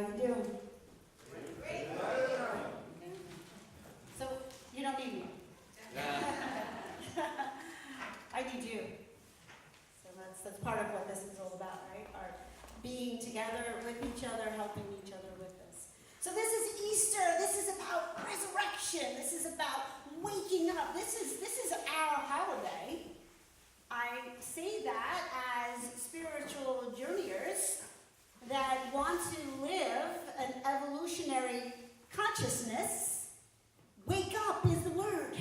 you doing? Great. So, you don't need me. I need you. So that's part of what this is all about, right? Our being together with each other, helping each other with this. So this is Easter. This is about resurrection. This is about waking up. This is our holiday. I say that as spiritual journeyers that want to live an evolutionary consciousness. Wake up is the word.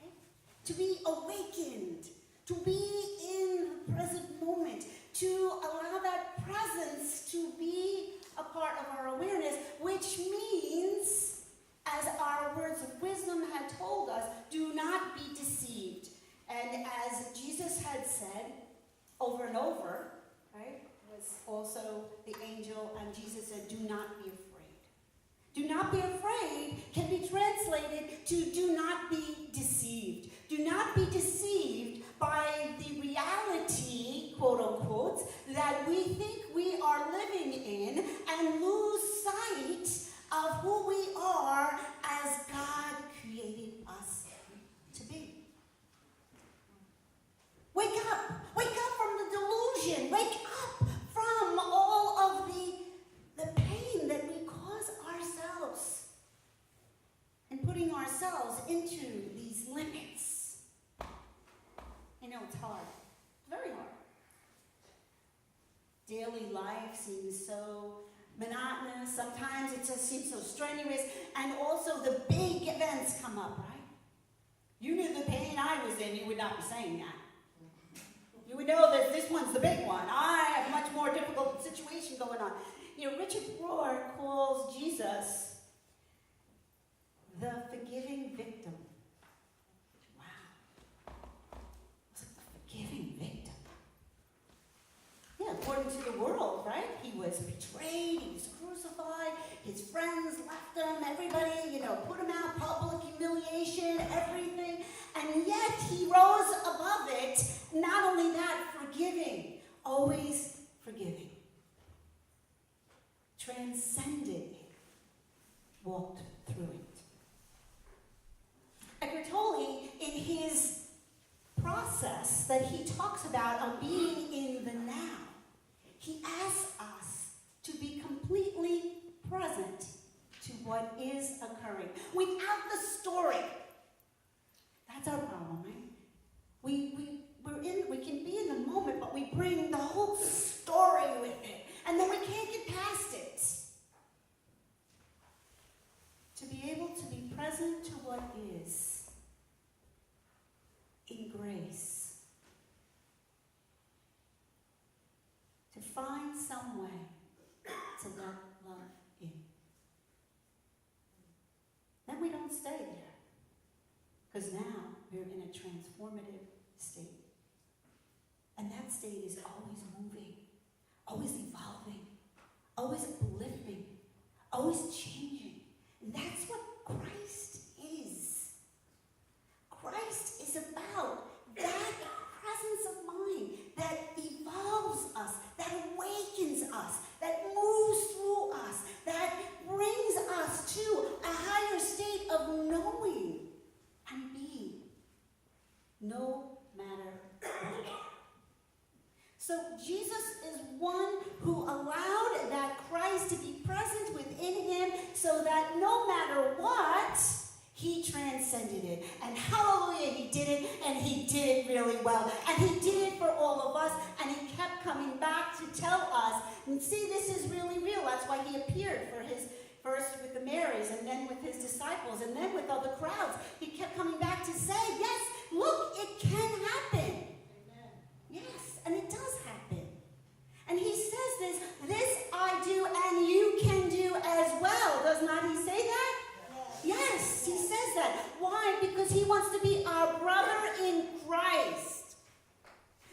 Right? To be awakened, to be in the present moment, to allow that presence to be a part of our awareness, which means, as our words of wisdom had told us, do not be deceived. And as Jesus had said over and over, right, was also the angel, and Jesus said, do not be afraid. Do not be afraid can be translated to do not be deceived. Do not be deceived by the reality, quote unquote, that we think we are living in and lose sight of who we are as God created us to be. Wake up from the delusion. Wake up from all of the pain that we cause ourselves and putting ourselves into these limits. I know it's hard. It's very hard. Daily life seems so monotonous. Sometimes it just seems so strenuous. And also the big events come up, right? You knew the pain I was in, you would not be saying that. You would know that this one's the big one. I have a much more difficult situation going on. You know, Richard Rohr calls Jesus the forgiving victim. Wow. It's like the forgiving victim. Yeah, according to the world, right? He was betrayed, he was crucified, his friends left him, everybody, put him out, public humiliation, everything. And yet he rose above it. Not only that, forgiving, always forgiving. Transcended it, walked through it. Eckhart Tolle, in his process that he talks about of being in the now, he asks us to be completely present to what is occurring. Without the story. That's our problem, right? We can be in the moment, but we bring the whole story with it. And then we can't get past it. To be able to be present to what is in grace. To find some way to let love in. Then we don't stay there. Because now we're in a transformative state. And that state is always moving, always evolving, always uplifting, always changing. And that's what Christ is. Christ is about that presence of mind that evolves us, that awakens us, that moves through us, that brings us to a higher state of knowing and being, no matter what. So Jesus is one who allowed that Christ to be present within him so that no matter what, he transcended it. And hallelujah, he did it, and he did it really well. And he did it for all of us, and he kept coming back to tell us, and see, this is really real. That's why he appeared for his first with the Marys, and then with his disciples, and then with other crowds. He kept coming back to say, yes, look, it can happen. Amen. Yes, and it does happen. And he says this I do and you can do as well. Does not he say that? Yes, he says that. Why? Because he wants to be our brother in Christ.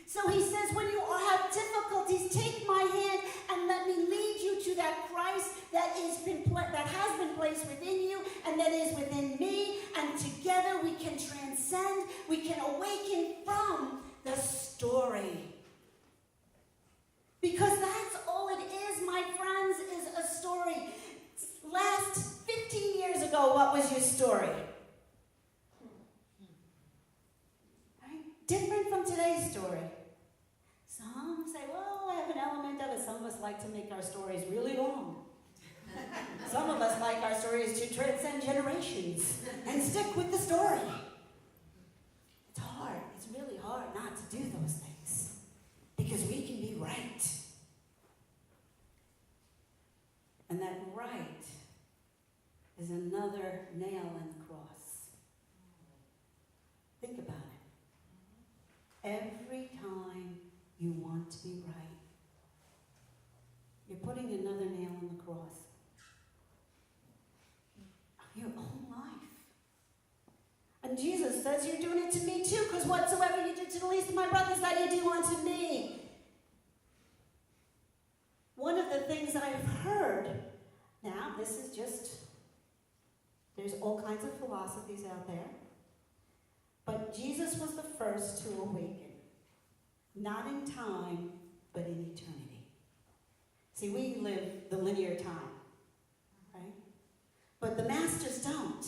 So he says, when you have difficulties, take my hand and let me lead you to that Christ that has been placed within you and that is within me. And together we can transcend, we can awaken from the story. Because that's all it is, my friends, is a story. What was your story? Right? Different from today's story. Some say, well, I have an element of it. Some of us like to make our stories really long. Some of us like our stories to transcend generations and stick with the story. It's hard. It's really hard not to do those things because we can be right. And that right is another nail in the cross. Think about it. Every time you want to be right, you're putting another nail in the cross of your own life. And Jesus says you're doing it to me too, because whatsoever you do to the least of my brothers, that you do unto me. One of the things that I've heard, now this is just, there's all kinds of philosophies out there, but Jesus was the first to awaken, not in time, but in eternity. See, we live the linear time, right? But the masters don't.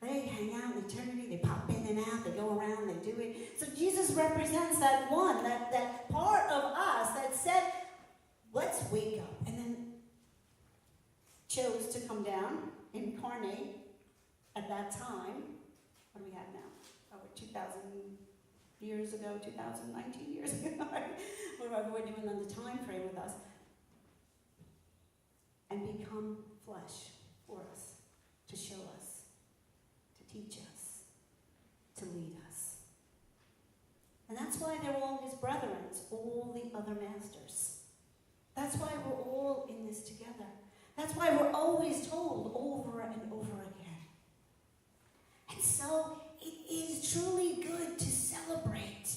They hang out in eternity, they pop in and out, they go around, they do it. So Jesus represents that one, that part of us that said, let's wake up, and then chose to come down, incarnate at that time. What do we have now? Over 2,000 years ago, 2019 years ago, whatever we're doing on the time frame with us, and become flesh for us, to show us, to teach us, to lead us. And that's why they're all his brethren, all the other masters. That's why we're all in this together. That's why we're always told over and over again. And so it is truly good to celebrate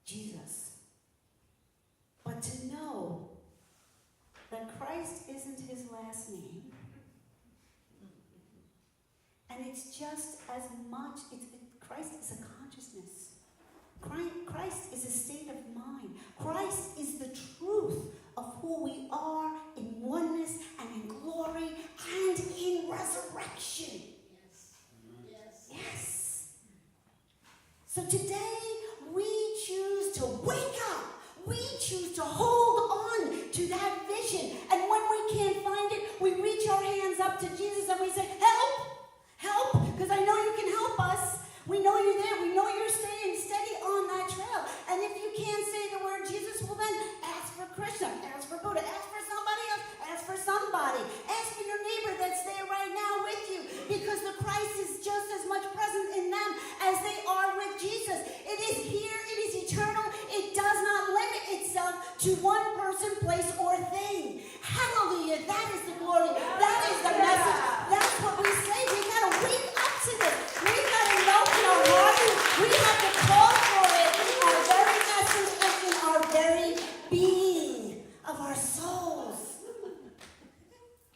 Jesus. But to know that Christ isn't his last name. And it's just as much, Christ is a consciousness. Christ is a state of mind. Christ is the truth of who we are in oneness and in glory and in resurrection. Yes. So today we choose to wake up. We choose to hold on to that vision. And when we can't find it, we reach our hands up to Jesus and we say, help! Help! Because I know you can help us. We know you're there. We know you're staying steady on that trail. And if you can't say the word Jesus, well then ask for Krishna, ask for Buddha, ask for somebody else, ask for somebody. Ask for your neighbor that's there right now with you, because the Christ is just as much present in them as they are with Jesus. It is here, it is eternal, it does not limit itself to one person, place, or thing. Hallelujah, that is the glory, that is the message, that's what we say. We gotta wake up to this. We gotta know in our heart, we have to call for it in our very essence and in our very being of our souls.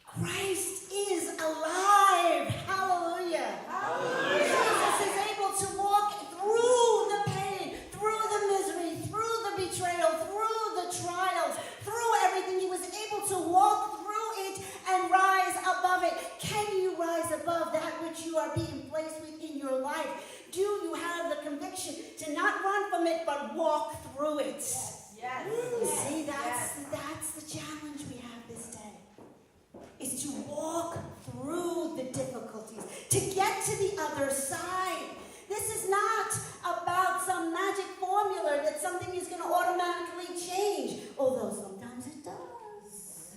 Christ is alive. Hallelujah. Hallelujah. Jesus is able to walk through the pain, through the misery, through the betrayal, through the trials, through everything. He was able to walk through it and rise above it. Can you rise above that which you are being placed with in your life? Do you have the conviction to not run from it, but walk through it? Yes. See, that's the challenge we have this day. Is to walk through the difficulties, to get to the other side. This is not about some magic formula that something is going to automatically change, although sometimes it does.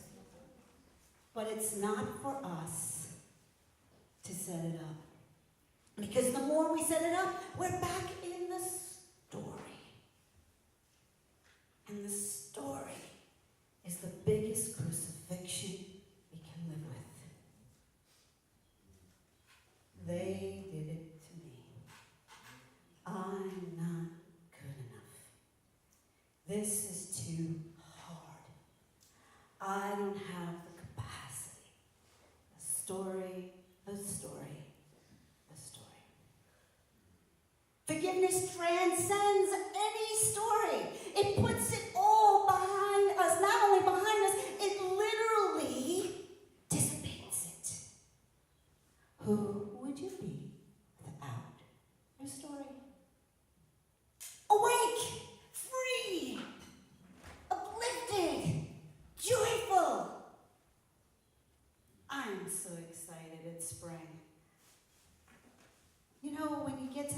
But it's not for us to set it up. Because the more we set it up, we're back in the story. And the story is the biggest crucifixion we can live with. They did it to me. I'm not good enough. This is too hard. I don't have the capacity. The story. Forgive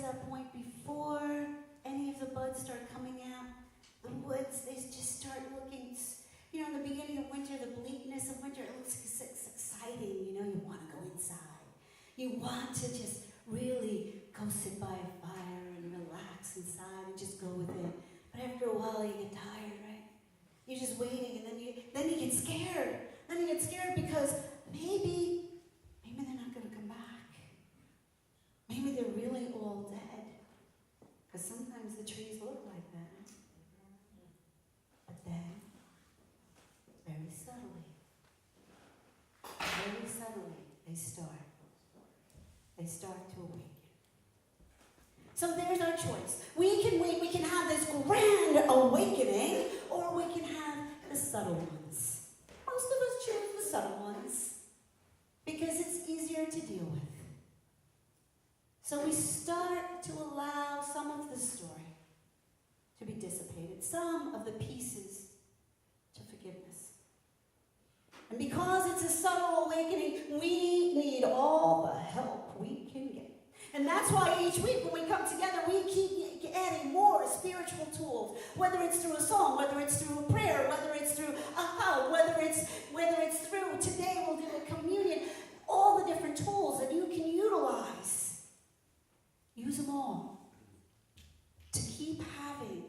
that point before any of the buds start coming out. The woods, they just start looking, you know, in the beginning of winter, the bleakness of winter, it looks exciting. You know, you want to go inside. You want to just really go sit by a fire and relax inside and just go with it. But after a while, you get tired, right? You're just waiting, and then you get scared. Then you get scared because maybe they're not going to come back. Maybe they're really all dead. Because sometimes the trees look like that. But then, very subtly, they start to awaken. So there's our choice. We can wait, we can have this grand awakening, or we can have the subtle ones. Most of us choose the subtle ones because it's easier to deal with. So we start to allow some of the story to be dissipated, some of the pieces to forgiveness. And because it's a subtle awakening, we need all the help we can get. And that's why each week when we come together, we keep adding more spiritual tools. Whether it's through a song, whether it's through a prayer, whether it's through a hug, whether it's through, today we'll do a communion, all the different tools that you can utilize. Use them all to keep having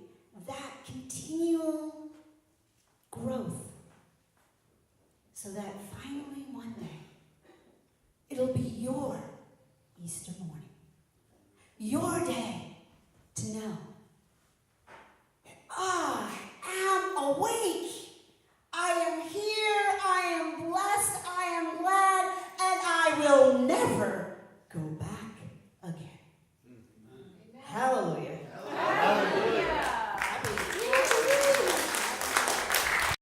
that continual growth so that finally one day it'll be your Easter morning. Your day